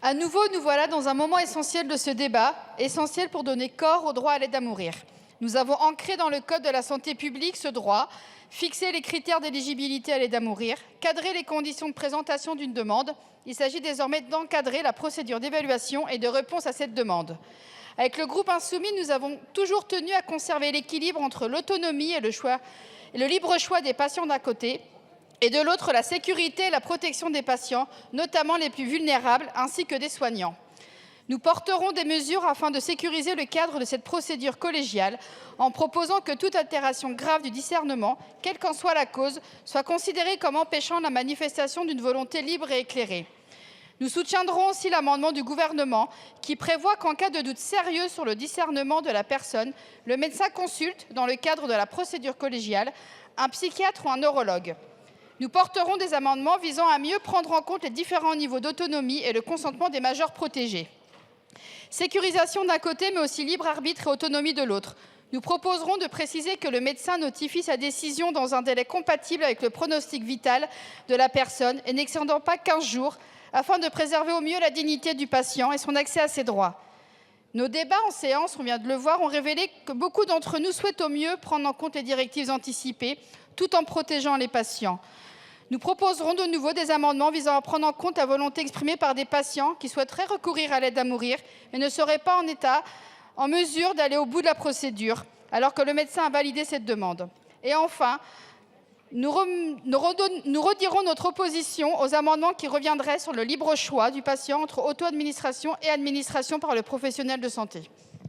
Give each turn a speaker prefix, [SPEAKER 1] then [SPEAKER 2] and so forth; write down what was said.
[SPEAKER 1] À nouveau, nous voilà dans un moment essentiel de ce débat, essentiel pour donner corps au droit à l'aide à mourir. Nous avons ancré dans le Code de la santé publique ce droit, fixé les critères d'éligibilité à l'aide à mourir, cadré les conditions de présentation d'une demande. Il s'agit désormais d'encadrer la procédure d'évaluation et de réponse à cette demande. Avec le groupe Insoumis, nous avons toujours tenu à conserver l'équilibre entre l'autonomie et le libre choix des patients d'un côté, et de l'autre, la sécurité et la protection des patients, notamment les plus vulnérables, ainsi que des soignants. Nous porterons des mesures afin de sécuriser le cadre de cette procédure collégiale, en proposant que toute altération grave du discernement, quelle qu'en soit la cause, soit considérée comme empêchant la manifestation d'une volonté libre et éclairée. Nous soutiendrons aussi l'amendement du Gouvernement qui prévoit qu'en cas de doute sérieux sur le discernement de la personne, le médecin consulte, dans le cadre de la procédure collégiale, un psychiatre ou un neurologue. Nous porterons des amendements visant à mieux prendre en compte les différents niveaux d'autonomie et le consentement des majeurs protégés. Sécurisation d'un côté, mais aussi libre arbitre et autonomie de l'autre. Nous proposerons de préciser que le médecin notifie sa décision dans un délai compatible avec le pronostic vital de la personne et n'excédant pas 15 jours, afin de préserver au mieux la dignité du patient et son accès à ses droits. Nos débats en séance, on vient de le voir, ont révélé que beaucoup d'entre nous souhaitent au mieux prendre en compte les directives anticipées, tout en protégeant les patients. Nous proposerons de nouveau des amendements visant à prendre en compte la volonté exprimée par des patients qui souhaiteraient recourir à l'aide à mourir et ne seraient pas en mesure d'aller au bout de la procédure, alors que le médecin a validé cette demande. Et enfin, nous redirons notre opposition aux amendements qui reviendraient sur le libre choix du patient entre auto-administration et administration par le professionnel de santé.